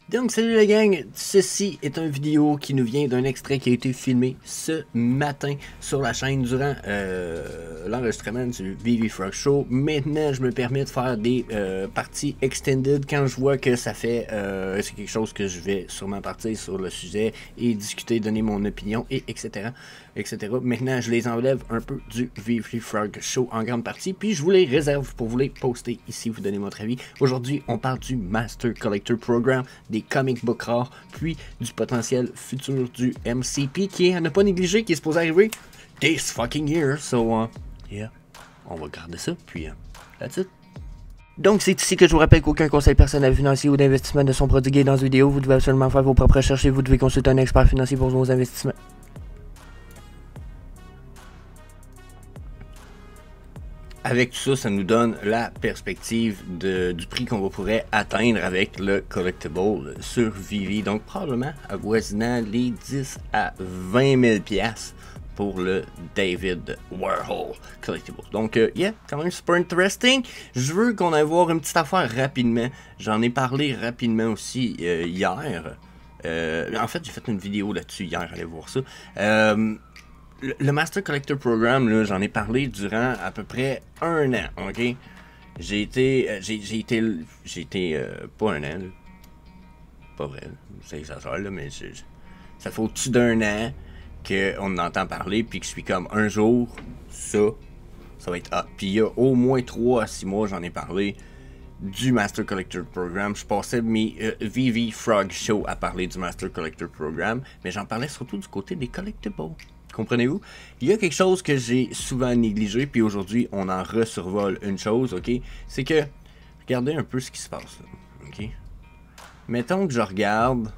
Donc salut la gang, ceci est une vidéo qui nous vient d'un extrait qui a été filmé ce matin sur la chaîne durant l'enregistrement du VV Frog Show. Maintenant je me permets de faire des parties extended quand je vois que ça fait, c'est quelque chose que je vais sûrement partir sur le sujet et discuter, donner mon opinion et etc. Maintenant je les enlève un peu du VV Frog Show en grande partie, puis je vous les réserve pour vous les poster ici, vous donner votre avis. Aujourd'hui on parle du Master Collector Program, des comic book rares, puis du potentiel futur du MCP qui est à ne pas négliger, qui est supposé arriver this fucking year. So, yeah, on va garder ça, puis that's it. Donc c'est ici que je vous rappelle qu'aucun conseil personnel financier ou d'investissement ne sont prodigués dans cette vidéo. Vous devez absolument faire vos propres recherches et vous devez consulter un expert financier pour vos investissements. Avec tout ça, ça nous donne la perspective du prix qu'on pourrait atteindre avec le collectible sur Vivi. Donc probablement avoisinant les 10 à 20 000 piastres pour le David Warhol Collectible. Donc yeah, quand même super interesting. Je veux qu'on aille voir une petite affaire rapidement. J'en ai parlé rapidement aussi hier. En fait, j'ai fait une vidéo là-dessus hier, allez voir ça. Le Master Collector Program, j'en ai parlé durant à peu près un an, ok? J'ai été, pas un an, là. Pas vrai, c'est exagéré, là, mais ça fait au-dessus d'un an qu'on entend parler, puis que je suis comme, un jour, ça va être hot. Puis il y a au moins 3 à 6 mois, j'en ai parlé du Master Collector Program. Je passais mes VV Frog Show à parler du Master Collector Program, mais j'en parlais surtout du côté des collectibles. Comprenez-vous? Il y a quelque chose que j'ai souvent négligé, puis aujourd'hui, on en resurvole une chose, ok? C'est que, regardez un peu ce qui se passe, là, ok? Mettons que je regarde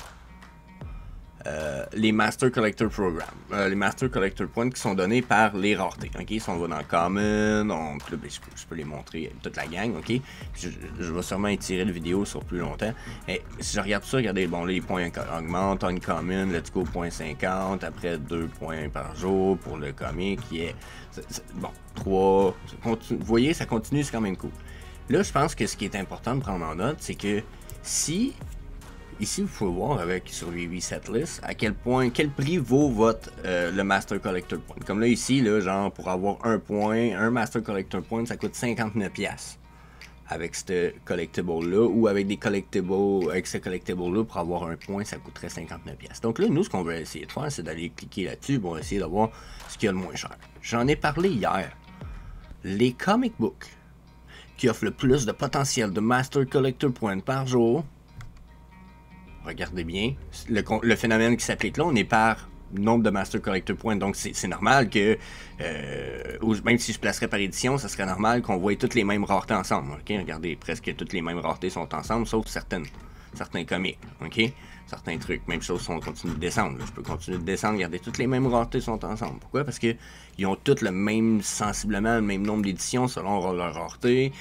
les Master Collector Program, les Master Collector Points qui sont donnés par les raretés, ok? Si on va dans Common, je peux les montrer toute la gang, ok? Je vais sûrement étirer la vidéo sur plus longtemps. Et si je regarde ça, regardez, bon, là, les points augmentent, Uncommon, let's go, 0.50, après 2 points par jour pour le comic, qui est, bon, 3, vous voyez, ça continue, c'est quand même cool. Là, je pense que ce qui est important de prendre en note, c'est que si ici, vous pouvez voir avec sur VV Setlist à quel prix vaut votre le Master Collector Point. Comme là ici, là, genre pour avoir un point, un Master Collector Point, ça coûte 59$. Avec ce collectible-là, ou avec des collectibles, avec ce collectible-là, pour avoir un point, ça coûterait 59$. Donc là, nous, ce qu'on veut essayer de faire, c'est d'aller cliquer là-dessus pour essayer d'avoir ce qu'il y a le moins cher. J'en ai parlé hier. Les comic books qui offrent le plus de potentiel de Master Collector Point par jour, regardez bien, le phénomène qui s'applique là, on est par nombre de Master Collector Points, donc c'est normal que, même si je placerais par édition, ça serait normal qu'on voie toutes les mêmes raretés ensemble, ok? Regardez, presque toutes les mêmes raretés sont ensemble, sauf certains comics, ok? Certains trucs, même chose si on continue de descendre, là. Je peux continuer de descendre, regardez, toutes les mêmes raretés sont ensemble. Pourquoi? Parce que ils ont toutes le même, sensiblement le même nombre d'éditions selon leur rareté.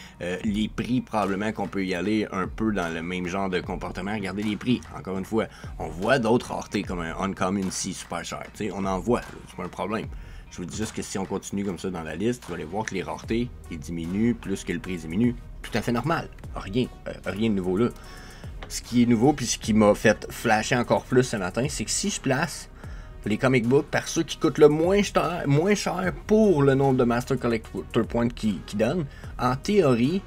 Les prix, probablement qu'on peut y aller un peu dans le même genre de comportement. Regardez les prix, encore une fois, on voit d'autres raretés comme un Uncommon ici, super cher, tu sais, on en voit, c'est pas un problème. Je vous dis juste que si on continue comme ça dans la liste, vous allez voir que les raretés, ils diminuent plus que le prix diminue. Tout à fait normal, rien de nouveau là. Ce qui est nouveau, puis ce qui m'a fait flasher encore plus ce matin, c'est que si je place les comic books par ceux qui coûtent le moins cher pour le nombre de Master Collector Points qui donnent, en théorie,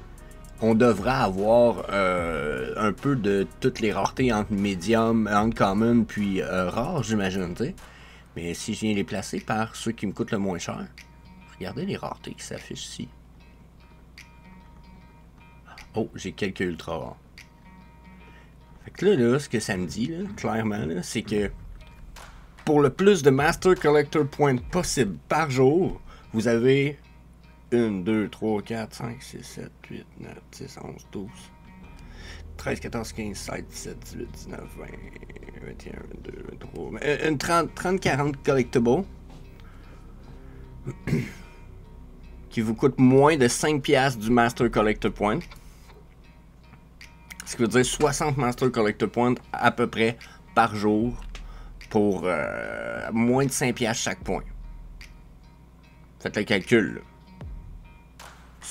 on devrait avoir un peu de toutes les raretés entre médium, uncommon, puis rare, j'imagine, tu sais. Mais si je viens les placer par ceux qui me coûtent le moins cher, regardez les raretés qui s'affichent ici. Oh, j'ai quelques ultra rares. Fait que là, ce que ça me dit, là, clairement, c'est que pour le plus de Master Collector Points possible par jour, vous avez 1, 2, 3, 4, 5, 6, 7, 8, 9, 10, 11, 12, 13, 14, 15, 16, 17, 18, 19, 20, 21, 22, 23, une 30, 40 collectibles qui vous coûtent moins de 5$ du Master Collector Point. Ce qui veut dire 60 Master Collector Points à peu près par jour pour moins de 5$ chaque point. Faites le calcul, là.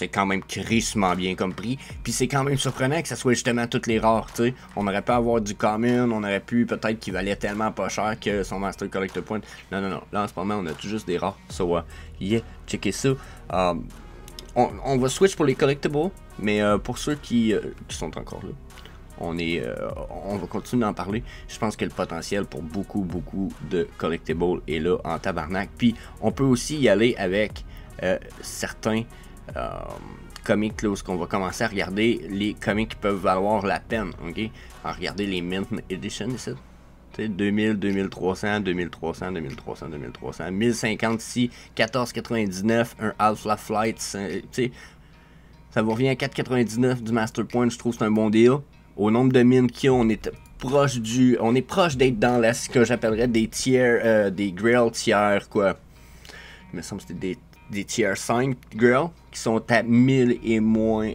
c'est quand même crissement bien comme prix. Puis c'est quand même surprenant que ça soit justement toutes les rares, tu sais. On aurait pu avoir du common, on aurait pu peut-être qu'il valait tellement pas cher que son Master Collector Point. Non, non, non. Là, en ce moment, on a tout juste des rares. So, yeah, checkez ça. On va switch pour les collectibles, mais pour ceux qui sont encore là, on va continuer d'en parler. Je pense que le potentiel pour beaucoup de collectibles est là en tabarnak. Puis on peut aussi y aller avec certains comics là, où on va commencer à regarder les comics qui peuvent valoir la peine. Ok, à regarder les Mint Edition ici. 2000, 2300, 2300, 2300, 2300, 1050 ici, 14,99, un Half-Life Flight, ça vous revient à 4,99 du Master Point, je trouve que c'est un bon deal. Au nombre de mines qu'il y a, on est proche d'être dans ce que j'appellerais des tiers, des Grail tiers, quoi. Il me semble que c'était des tiers 5 Grail qui sont à 1000 et moins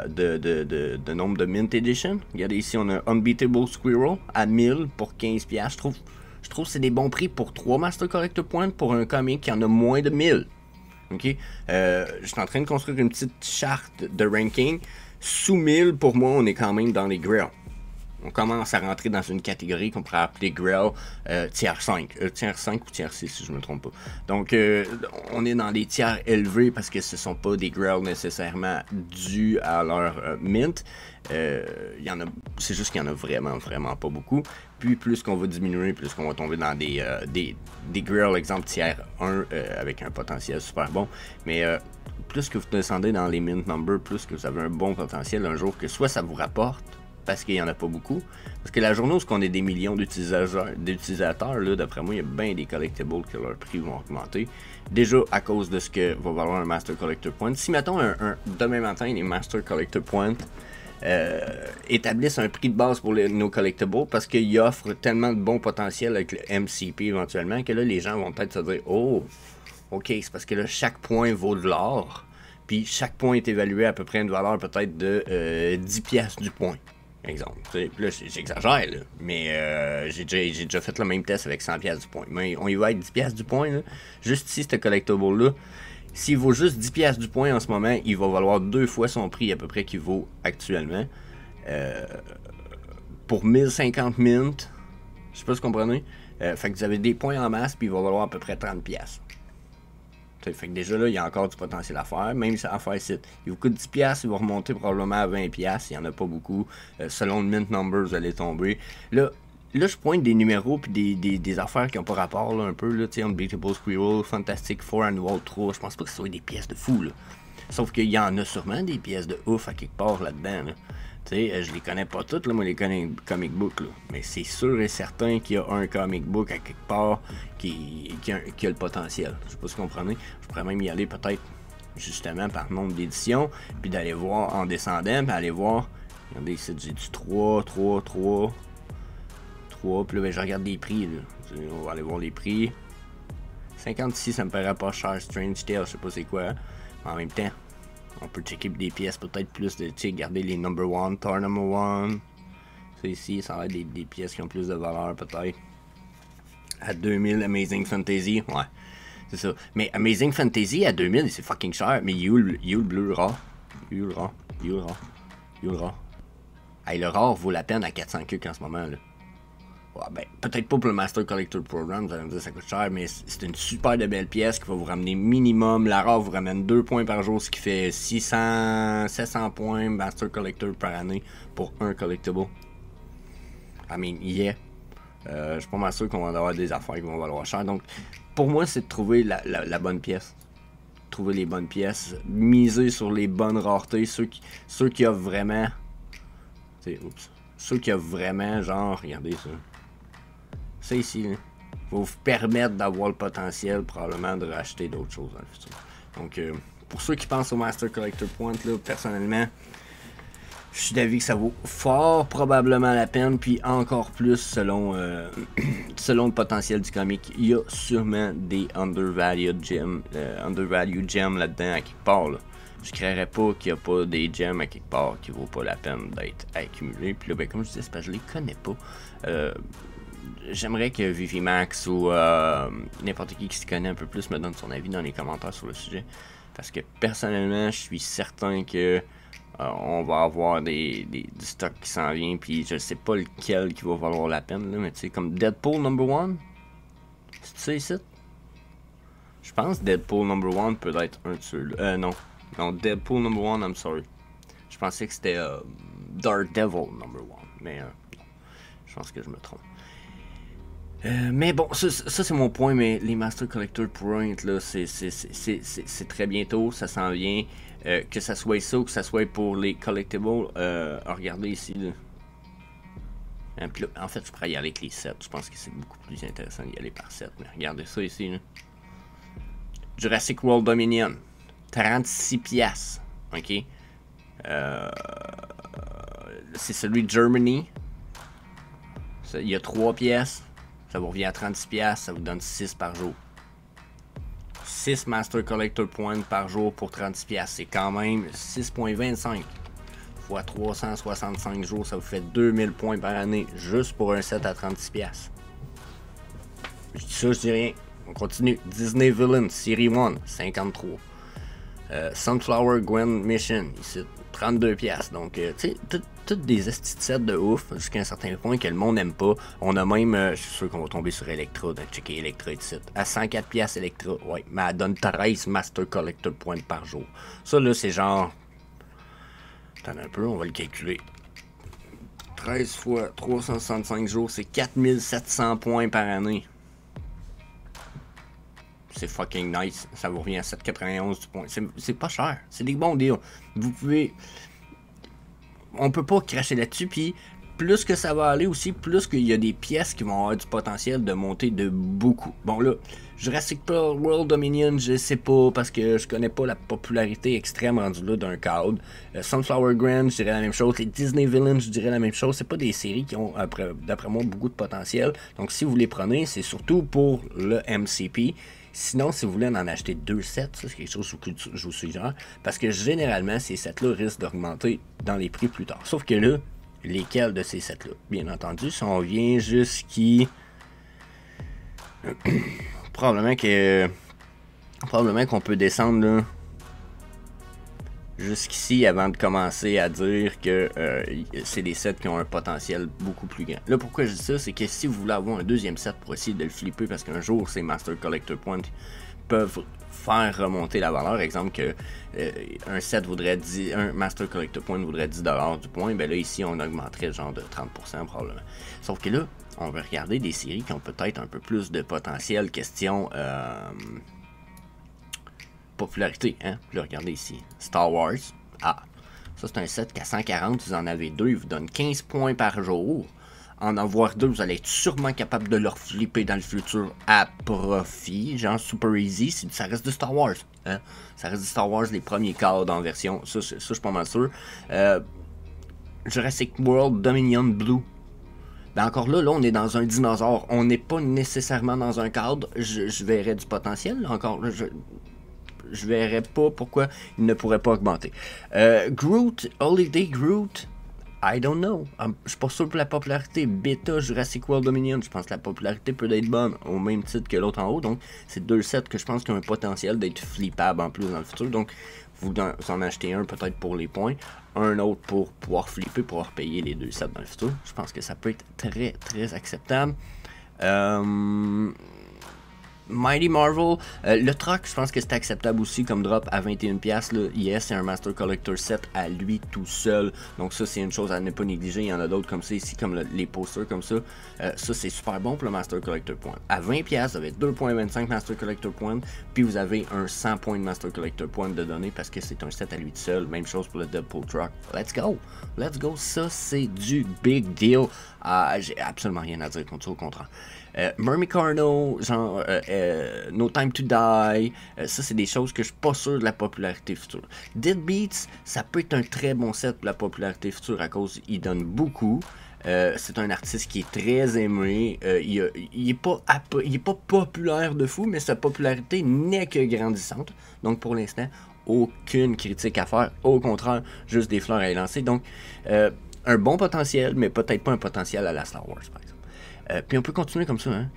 de nombre de Mint Edition. Regardez ici, on a Unbeatable Squirrel à 1000 pour 15$. Je trouve que c'est des bons prix pour 3 Master Collector Points pour un comic qui en a moins de 1000. Ok, je suis en train de construire une petite charte de ranking. Sous 1000, pour moi, on est quand même dans les Grail. On commence à rentrer dans une catégorie qu'on pourrait appeler Grail tiers 5. Tiers 5 ou tiers 6, si je ne me trompe pas. Donc, on est dans des tiers élevés parce que ce ne sont pas des Grail nécessairement dus à leur mint. C'est juste qu'il y en a vraiment pas beaucoup. Puis, plus qu'on va diminuer, plus qu'on va tomber dans des Grail, exemple tiers 1, avec un potentiel super bon. Mais plus que vous descendez dans les mint numbers, plus que vous avez un bon potentiel un jour que soit ça vous rapporte, parce qu'il n'y en a pas beaucoup. Parce que la journée où on est des millions d'utilisateurs, là, d'après moi, il y a bien des collectibles que leurs prix vont augmenter. Déjà à cause de ce que va valoir un Master Collector Point. Si, mettons, demain matin, les Master Collector Point établissent un prix de base pour nos collectibles parce qu'ils offrent tellement de bon potentiel avec le MCP éventuellement que là, les gens vont peut-être se dire « Oh, ok, c'est parce que là, chaque point vaut de l'or. » Puis chaque point est évalué à peu près une valeur peut-être de 10$ du point. Exemple. Là, j'exagère, là, mais j'ai déjà fait le même test avec 100$ du point. Mais on y va avec 10$ du point. Là. Juste ici, ce collectible-là, s'il vaut juste 10$ du point en ce moment, il va valoir 2 fois son prix à peu près qu'il vaut actuellement. Pour 1050 mint, je sais pas si vous comprenez. Fait que vous avez des points en masse, puis il va valoir à peu près 30$. Fait que déjà là, il y a encore du potentiel à faire, même si à faire ici. Il vous coûte 10$, il va remonter probablement à 20$, il n'y en a pas beaucoup. Selon le mint number, vous allez tomber. Là, je pointe des numéros puis des affaires qui n'ont pas rapport là, un peu, là, tu sais, Unbeatable Squirrel, Fantastic Four Annual 3, je pense pas que ce soit des pièces de fou, là. Sauf qu'il y en a sûrement des pièces de ouf à quelque part là-dedans, là. Tu sais, je les connais pas toutes, là, moi, les comic books, là. Mais c'est sûr et certain qu'il y a un comic book à quelque part qui a le potentiel. Je sais pas si vous comprenez. Je pourrais même y aller peut-être, justement, par nombre d'éditions, puis d'aller voir en descendant, puis aller voir. Regardez ici, j'ai du 3, puis là, ben, je regarde les prix, là. On va aller voir les prix. 56, ça me paraît pas cher. Strange Tale, je sais pas c'est quoi. Hein. En même temps, on peut checker des pièces peut-être plus de, tu sais, garder les number 1, Tar number 1. Ça ici, ça va être des pièces qui ont plus de valeur peut-être. À 2000, Amazing Fantasy, ouais, c'est ça. Mais Amazing Fantasy à 2000, c'est fucking cher. Mais you le bleu rare. You le rare. Hey, le rare vaut la peine à 400$ en ce moment, là. Ouais, ben, peut-être pas pour le Master Collector Program, vous allez me dire que ça coûte cher, mais c'est une super de belle pièce qui va vous ramener minimum. La rare vous ramène 2 points par jour, ce qui fait 700 points Master Collector par année pour un collectible. I mean, yeah. Je suis pas mal sûr qu'on va avoir des affaires qui vont valoir cher. Donc, pour moi, c'est de trouver la bonne pièce. Trouver les bonnes pièces. Miser sur les bonnes raretés. Ceux qui offrent vraiment. Ceux qui offrent vraiment, genre, regardez ça. Ça ici, là, va vous permettre d'avoir le potentiel probablement de racheter d'autres choses dans le futur. Donc, pour ceux qui pensent au Master Collector Point, là, personnellement, je suis d'avis que ça vaut fort probablement la peine, puis encore plus selon le potentiel du comic. Il y a sûrement des undervalued gems là-dedans à quelque part. Là. Je ne créerais pas qu'il n'y a pas des gems à quelque part qui ne vaut pas la peine d'être accumulés. Puis là, ben, comme je disais, c'est parce que je les connais pas. J'aimerais que Vivimax ou n'importe qui s'y connaît un peu plus me donne son avis dans les commentaires sur le sujet. Parce que personnellement, je suis certain que on va avoir du stock qui s'en vient. Puis je sais pas lequel qui va valoir la peine. Là, mais tu sais, comme Deadpool #1. C'est ça ici? Je pense Deadpool #1 peut être un de ceux-là. Non. Non, Deadpool #1, I'm sorry. Je pensais que c'était Daredevil #1. Mais non. Je pense que je me trompe. Mais bon, ça c'est mon point, mais les Master Collector Point, là, c'est très bientôt, ça s'en vient. Que ça soit ça ou que ça soit pour les collectibles, regardez ici, là. Puis là, en fait, je pourrais y aller avec les sets, je pense que c'est beaucoup plus intéressant d'y aller par set, mais regardez ça ici, là. Jurassic World Dominion, 36$, ok? C'est celui de Germany, il y a 3 pièces. Ça vous revient à 36$, ça vous donne 6 par jour. 6 Master Collector Points par jour pour 36$. C'est quand même 6.25 fois 365 jours, ça vous fait 2000 points par année juste pour un set à 36$. Je dis ça, je dis rien. On continue. Disney Villain, Série 1, 53. Sunflower Gwen Mission, ici, 32$. Donc, tu sais, toutes des sets de ouf, jusqu'à un certain point que le monde n'aime pas. On a même, je suis sûr qu'on va tomber sur Electra, de checker Electra ici. À 104$ Electra, ouais, mais elle donne 13 Master Collector Points par jour. Ça, là, c'est genre. Attends un peu, on va le calculer. 13 fois 365 jours, c'est 4700 points par année. C'est fucking nice. Ça vous revient à 7,91 du point. C'est pas cher. C'est des bons deals. Vous pouvez. On peut pas cracher là-dessus. Puis plus que ça va aller aussi, plus qu'il y a des pièces qui vont avoir du potentiel de monter de beaucoup. Bon là, Jurassic World Dominion, je sais pas parce que je connais pas la popularité extrême rendue là d'un cadre. Sunflower Grand, je dirais la même chose. Les Disney Villains, je dirais la même chose. C'est pas des séries qui ont, d'après moi, beaucoup de potentiel. Donc si vous les prenez, c'est surtout pour le MCP. Sinon, si vous voulez en acheter 2 sets, ça c'est quelque chose que je vous suggère, parce que généralement, ces sets-là risquent d'augmenter dans les prix plus tard. Sauf que là, lesquels de ces sets-là? Bien entendu, si on vient jusqu'à... probablement qu'on peut descendre là, jusqu'ici avant de commencer à dire que c'est des sets qui ont un potentiel beaucoup plus grand. Là, pourquoi je dis ça, c'est que si vous voulez avoir un deuxième set pour essayer de le flipper, parce qu'un jour, ces Master Collector Points peuvent faire remonter la valeur. Exemple que un set voudrait 10, un Master Collector Point voudrait 10$ du point, ben là, ici, on augmenterait genre de 30% probablement. Sauf que là, on va regarder des séries qui ont peut-être un peu plus de potentiel, question... popularité, hein? Là, regardez ici. Star Wars. Ah, ça c'est un set qu'à 140, vous en avez 2, il vous donne 15 points par jour. En avoir 2, vous allez être sûrement capable de leur flipper dans le futur à profit. Genre super easy, ça reste du Star Wars. Hein? Ça reste du Star Wars, les premiers cadres en version. Ça je suis pas mal sûr. Jurassic World Dominion Blue. Ben encore là, on est dans un dinosaure. On n'est pas nécessairement dans un cadre. Je verrais du potentiel. Là, encore là, je verrais pas pourquoi il ne pourrait pas augmenter. Groot, Holiday Groot, I don't know. Je suis pas sûr pour la popularité. Beta, Jurassic World Dominion, je pense que la popularité peut être bonne au même titre que l'autre en haut. Donc, c'est 2 sets que je pense qui ont un potentiel d'être flippables en plus dans le futur. Donc, vous en achetez un peut-être pour les points, un autre pour pouvoir flipper, pour payer les 2 sets dans le futur. Je pense que ça peut être très, très acceptable. Mighty Marvel, le truck, je pense que c'est acceptable aussi comme drop à 21$. Là. Yes, c'est un Master Collector set à lui tout seul. Donc ça, c'est une chose à ne pas négliger. Il y en a d'autres comme ça ici, comme les posters comme ça. Ça, c'est super bon pour le Master Collector Point. À 20$, vous avez 2.25 Master Collector Point. Puis vous avez un 100 points de Master Collector Point de données parce que c'est un set à lui tout seul. Même chose pour le Deadpool Truck. Let's go! Let's go! Ça, c'est du big deal. J'ai absolument rien à dire contre ça, au contraire. Mermicarno, genre No Time to Die, ça c'est des choses que je suis pas sûr de la popularité future. Dead Beats, ça peut être un très bon set pour la popularité future à cause il donne beaucoup. C'est un artiste qui est très aimé. Il est pas populaire de fou, mais sa popularité n'est que grandissante. Donc pour l'instant, aucune critique à faire. Au contraire, juste des fleurs à y lancer. Donc un bon potentiel, mais peut-être pas un potentiel à la Star Wars par exemple. Puis on peut continuer comme ça, hein.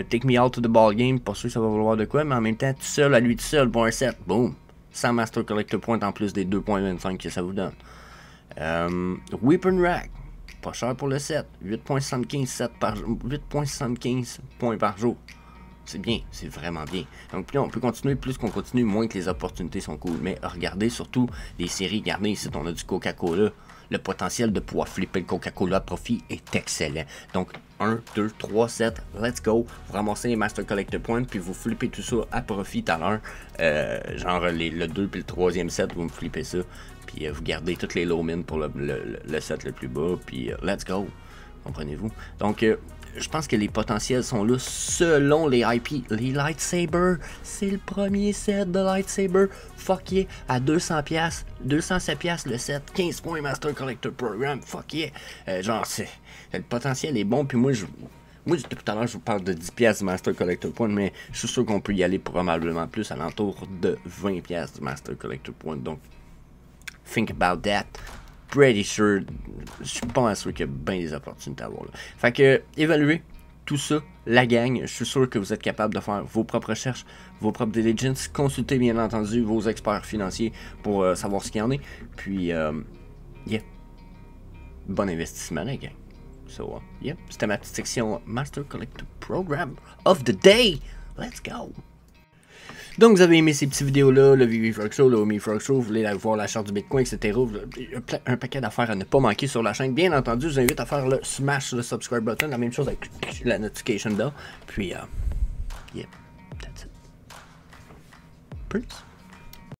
Take Me Out to the Ball Game, pas sûr que ça va vouloir de quoi, mais en même temps, tout seul, à lui tout seul, pour un set, boom, 100 Master Collector Points en plus des 2.25 que ça vous donne. Weapon Rack, pas cher pour le set, 8.75 points par jour. C'est bien, c'est vraiment bien. Donc plus on peut continuer, plus qu'on continue, moins que les opportunités sont cool. Mais regardez surtout les séries, regardez ici, on a du Coca-Cola. Le potentiel de pouvoir flipper le Coca-Cola à profit est excellent. Donc 1, 2, 3, 7, let's go. Vous ramassez les Master Collector Points, puis vous flippez tout ça à profit tout à l'heure. Genre le 2 puis le 3e set, vous me flippez ça. Puis vous gardez toutes les low min pour le set le plus bas, puis let's go. Comprenez-vous? Donc je pense que les potentiels sont là selon les IP. Les lightsabers, c'est le premier set de lightsaber. Fuck yeah, à 200$, 207$ le set, 15 points Master Collector Program. Fuck yeah. Genre, le potentiel est bon. Puis moi, depuis tout à l'heure, je vous parle de 10$ du Master Collector Point, mais je suis sûr qu'on peut y aller probablement plus, à l'entour de 20$ du Master Collector Point. Donc, think about that. Pretty sure, je suis pas sûr qu'il y a bien des opportunités à avoir là. Fait que, évaluez tout ça, la gang, je suis sûr que vous êtes capable de faire vos propres recherches, vos propres diligence, consultez bien entendu vos experts financiers pour savoir ce qu'il y en est. Puis, yeah, bon investissement la gang. So, yeah, c'était ma petite section Master Collector Program of the Day. Let's go! Donc vous avez aimé ces petites vidéos-là, le Vivi Frog Show, le Omi Frog Show, vous voulez voir la charte du Bitcoin, etc. Un paquet d'affaires à ne pas manquer sur la chaîne. Bien entendu, je vous invite à faire le smash le subscribe button, la même chose avec la notification bell. Puis, yeah, that's it. Peace.